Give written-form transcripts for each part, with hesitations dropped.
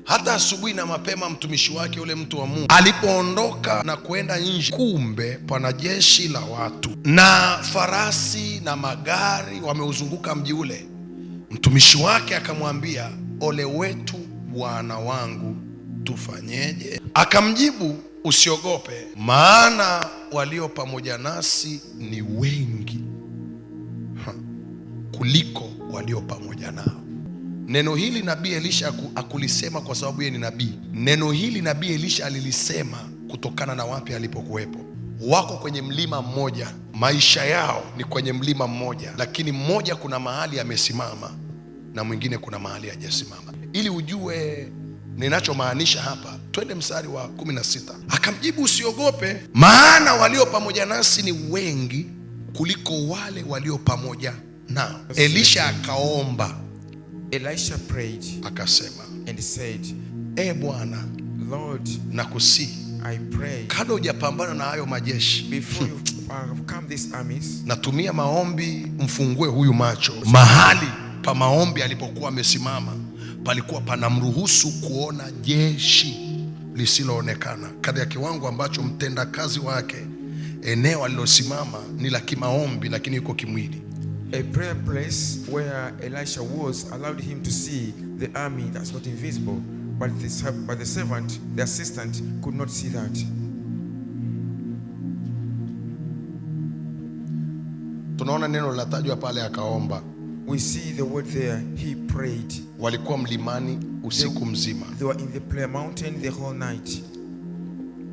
Hata asubuhi na mapema mtumishi wake yule mtu wa Mungu alipoondoka na kwenda nje, kumbe pana jeshi la watu na farasi na magari wameuzunguka mji ule. Mtumishi wake akamwambia, ole wetu bwana wangu, tufanyeje? Akamjibu, usiogope, maana walio pamoja nasi ni wengi kuliko walio pamoja nao. Neno hili nabii Elisha akulisema kwa sababu yeye ni nabii. Neno hili nabii Elisha alilisema kutokana na wapi alipokuwepo. Wako kwenye mlima mmoja, maisha yao ni kwenye mlima mmoja, lakini mmoja kuna mahali amesimama na mwingine kuna mahali hajasimama. Ili ujue ninachomaanisha hapa, twende mstari wa 16. Akamjibu, usiogope, maana walio pamoja nasi ni wengi kuliko wale walio pamoja nao. Elisha akaomba. Elisha prayed, akasema, and said, Bwana, Lord, nakusihi, I pray, kabla hujapambana na hayo majeshi, before you overcome these armies, natumia maombi mfungue huyu macho. Mahali pa maombi alipokuwa amesimama palikuwa panamruhusu kuona jeshi lisiloonekana, kadri ya kiwango ambacho mtendakazi wake eneo alilosimama ni la kimaombi lakini yuko kimwili. A prayer place where Elisha was allowed him to see the army that's not invisible, but the servant, the assistant, could not see that. Tunaona neno linatajwa pale, akaomba. We see the word there, he prayed. Walikuwa mlimani usiku mzima. They were in the prayer mountain the whole night.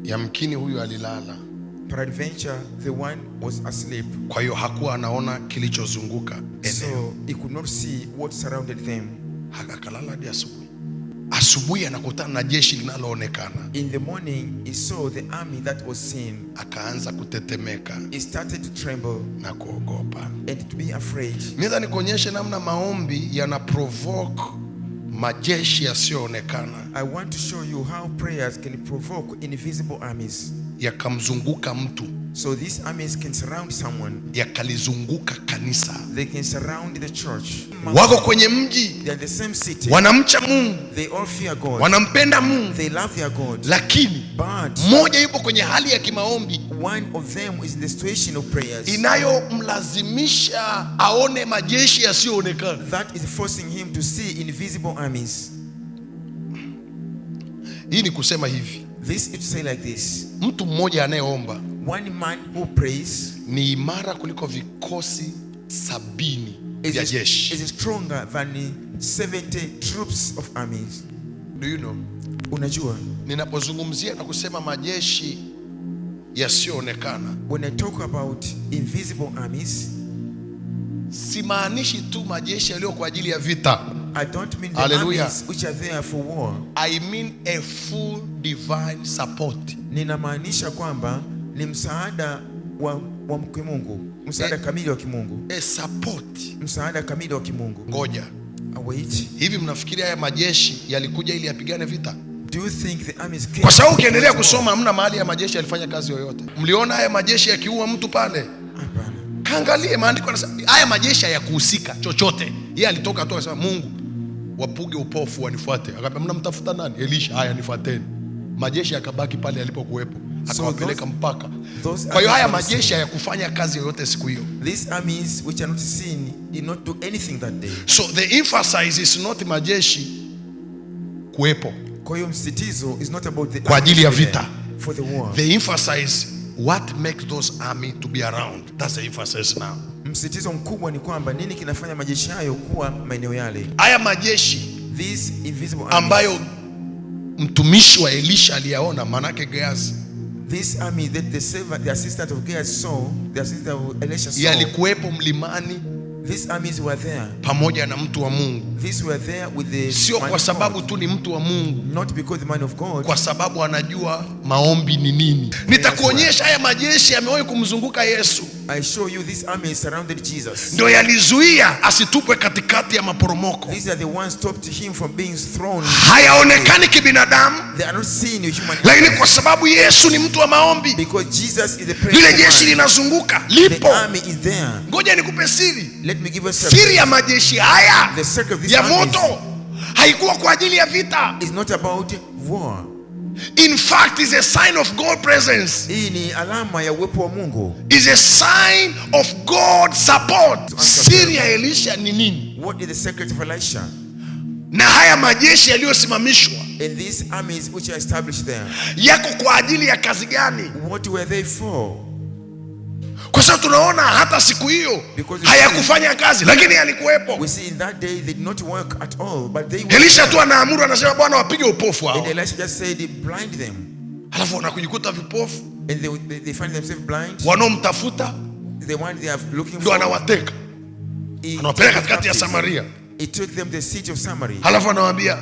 Yamkini huyu alilala, peradventure the one was asleep, kwa hiyo hakuwa anaona kilichozunguka eneo. So he could not see what surrounded them. Akakalala hadi asubuhi. Asubuhi anakutana na jeshi linaloonekana. In the morning he saw the army that was seen. Akaanza kutetemeka. He started to tremble na kuogopa and to be afraid. Niza nikuonyeshe namna maombi yana provoke majeshi yasiyoonekana. I want to show you how prayers can provoke invisible armies. Yakamzunguka mtu. So these armies can surround someone. Yakalizunguka kanisa. They can surround the church. Wako kwenye mji. They are the same city. Wanamcha Mungu. They all fear God. Wanampenda Mungu. They love their God. Lakini mmoja yupo kwenye hali ya kimaombi. One of them is in the situation of prayers. Inayomlazimisha aone majeshi yasiyoonekana. That is forcing him to see invisible armies. Hii ni kusema hivi. This is to say like this. Mtu mmoja anayeomba, one man who prays, ni imara kuliko vikosi 70 vya jeshi. Is stronger than 70 troops of armies. Do you know? Unajua, ninapozungumzia na kusema majeshi yasiyoonekana, when I talk about invisible armies, simaanishi tu majeshi yaliyo kwa ajili ya vita. I don't mean the armies which are there for war. I mean a full divine support. Ninamaanisha kwamba ni msaada wa kimungu, msaada kamili wa kimungu. A support. Msaada kamili wa kimungu. Ngoja. Wait. Hivi mnafikiri haya majeshi yalikuja ili yapigane vita? Do you think the armies came? Kwa sababu ukiendelea kusoma hamna mahali ya majeshi yalifanya kazi yoyote. Mliona haya majeshi yakiua mtu pale? Hapana. Kaangalie maandiko yanasema haya majeshi hayakuhusika chochote. Yeye alitoka tu akasema, Mungu wapuge upofu wanifuate. Akamwambia, mnamtafuta nani? Elisha. Haya, nifuateni. Majeshi yakabaki pale yalipokuwepo, akawapeleka mpaka. Kwa hiyo haya majeshi hayakufanya kazi yoyote siku hiyo. These armies which are not seen did not do anything that day. So the emphasis is not majeshi kuwepo. Kwa hiyo msitizo is not about the kwa ajili ya vita. For the war. The emphasis what makes those army to be around. That's the emphasis now. Msitizo mkubwa ni kwamba nini kinafanya majeshi hayo kuwa maeneo yale. Haya majeshi these invisible armies, ambayo mtumishi wa Elisha aliyaona, manake Gehazi, this army that the assistant of Gehazi saw, the assistant of Elisha saw, yalikuwepo mlimani. These armies were there pamoja na mtu wa Mungu. These were there with the sio kwa sababu tu ni mtu wa Mungu, not because the man of God, kwa sababu anajua maombi ni nini. Nitakuonyesha haya majeshi yamewahi kumzunguka Yesu. I show you this army surrounded Jesus. Ndio yalizuia asitupwe katikati ya maporomoko. These are the ones stopped him from being thrown. Hayaonekani kibinadamu, they are not seen in human, lakini kwa sababu Yesu ni mtu wa maombi, because Jesus is the prayer, lile jeshi linazunguka, lipo. The army is there. Ngoja nikupe siri. Let me give you a siri ya majeshi haya the secret of this ya armies. moto. haikuwa kwa ajili ya vita. It's not about war. In fact, it's a sign of God's presence. Hii ni alama ya uwepo wa Mungu. It's a sign of God's support. Siri ya Elisha ni nini? What is the secret of Elisha? Na haya majeshi yaliyosimamishwa And these armies which are established there, yako kwa ajili ya kazi gani? what were they for? Kwa sababu tunaona hata siku hiyo hayakufanya kazi, lakini yalikuwepo. We see in that day they did not work at all, but they were. Elisha tu anaamuru, anasema Bwana wapige upofu hao. And Elisha just said, blind them. Alafu wanakujikuta vipofu, And they find themselves blind. wanaomtafuta The one they are looking ndio for, anawateka, anawapeleka katikati ya Samaria. he took them to the city of Samaria. Alafu anawaambia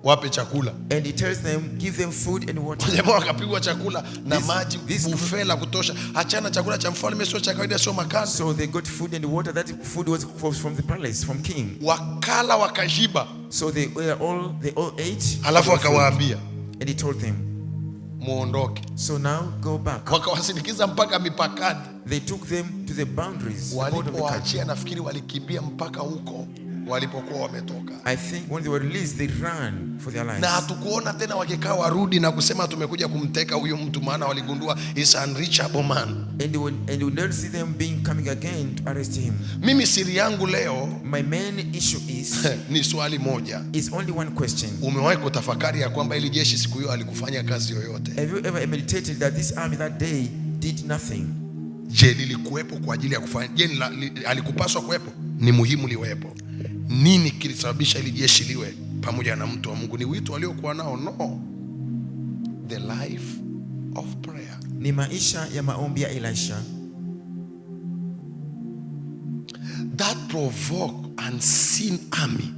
wape chakula. And he tells them, give them food and water. Jamaa wakapigwa chakula na maji, this- buffet la kutosha. Achana chakula cha mfalme, sio cha kawaida, sio makani. So they got food and water. That food was from the palace, from king. Wakala wakashiba. So they all ate. Alafu akawaambia And he told them, muondoke. so now go back. Wakawasindikiza mpaka mipakani. They took them to the boundaries. The border of the country. Walipowaachia, nafikiri walikimbia mpaka huko walipokuwa wametoka. I think when they were released, they ran for their lives. Na hatukuona tena wakikaa warudi na kusema tumekuja kumteka huyo mtu, maana waligundua is unreachable man. And we never see them coming again to arrest him. Mimi siri yangu leo My main issue ni swali moja. is only one question. Umewahi kutafakari ya kwamba ili jeshi siku hiyo alikufanya kazi yoyote? Have you ever meditated that this army that day did nothing? Je, lilikuwepo kwa ajili ya kufanya? Je, alikupaswa kuwepo? Ni muhimu liwepo. Nini kilisababisha ili jeshi liwe pamoja na mtu wa Mungu? Ni wito aliokuwa nao? No, the life of prayer. Ni maisha ya maombi ya Elisha. That provoke unseen army,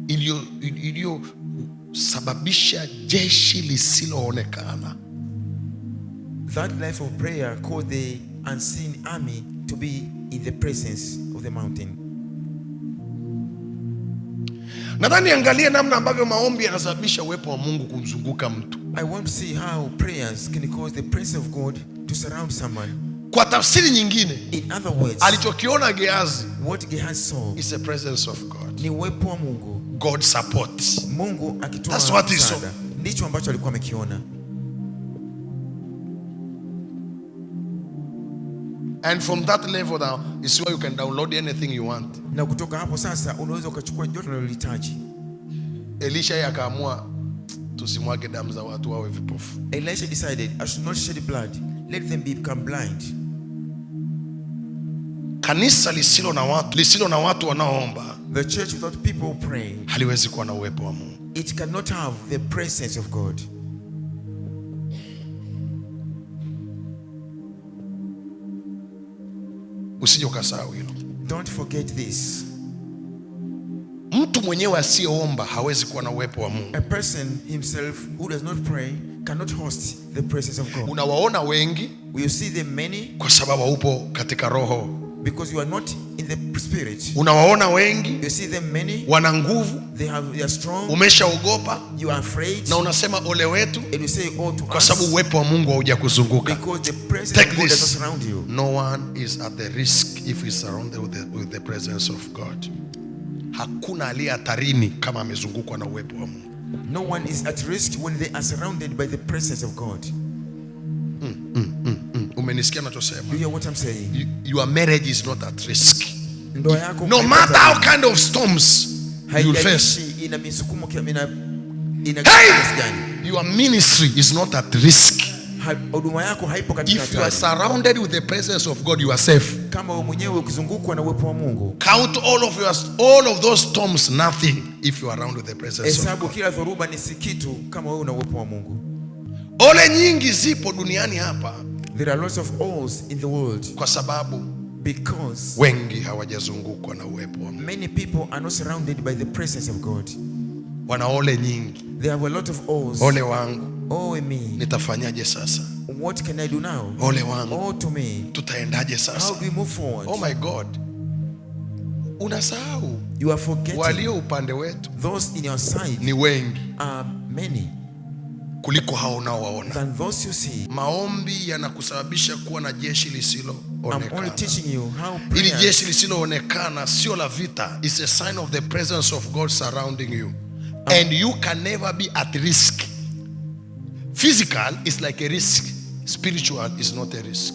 iliyosababisha jeshi lisiloonekana. That life of prayer caused the unseen army to be in the presence of the mountain. Nadhani angalie namna ambavyo maombi yanasababisha uwepo wa Mungu kumzunguka mtu. I want to see how prayers can cause the presence of God to surround someone. Kwa tafsiri nyingine, In other words, alichokiona Gehazi what Gehazi saw is the presence of God. ni uwepo wa Mungu. God supports. Mungu akitoa That's what he saw. msaada. Ndicho ambacho alikuwa amekiona. And from that level now is where you can download anything you want. Na kutoka hapo sasa unaweza ukachukua joto unalohitaji. Elisha yeye akaamua tusimwage damu za watu wawe vipofu. Elisha decided, I should not shed blood. Let them become blind. Kanisa lisilo na watu wanaoomba The church without people praying, haliwezi kuwa na uwepo wa Mungu. it cannot have the presence of God. Usije ukasahau hilo. Don't forget this. Mtu mwenyewe asiyeomba hawezi kuwa na uwepo wa Mungu. A person himself who does not pray cannot host the presence of God. Unawaona wengi You see them many kwa sababu haupo katika roho. because you are not in the spirit. Unawaona wengi You see them many, wana nguvu, they are strong, umeshaogopa you are afraid, na unasema ole wetu and you say, oh, to kwa sababu us, uwepo wa Mungu haujakuzunguka. because the presence Take of God does this. not surround you. No one is at the risk if he's surrounded with the presence of God. Hakuna aliye hatarini kama amezungukwa na uwepo wa Mungu. No one is at risk when they are surrounded by the presence of God. Umenisikia Do nachosema? you hear what I'm saying? Your marriage is not at risk. Ndoa yako No matter how kind of storms you will face. haijalishi ina misukumo ina Hey! kiasi gani. Your ministry is not at risk. Huduma yako haipo katika If you are hatari. surrounded with the presence of God, you are safe. Kama wewe mwenyewe ukizungukwa na uwepo wa Mungu, Count all of those storms nothing if you are around with the presence of hesabu God. kila dhoruba ni si kitu kama wewe una uwepo wa Mungu. Ole nyingi zipo duniani hapa There are lots of holes in the world kwa sababu because wengi hawajazungukwa na uwepo wa Mungu. many people are not surrounded by the presence of God. Wana ole nyingi. There are a lot of holes. Ole wangu, Oh me, nitafanyaje sasa? what can I do now? Ole wangu, Oh to me, tutaendaje how sasa? do we move forward? Oh my God. Unasahau You are forgetting walio upande wetu those in your side ni wengi. are many. kuliko hao unaowaona. than those you see. Maombi yanakusababisha kuwa na jeshi I'm only lisiloonekana. teaching you how Ili prayer jeshi lisiloonekana sio la vita. It's a sign of the presence of God surrounding you. And you can never be at risk. Physical is like a risk. Spiritual is not a risk.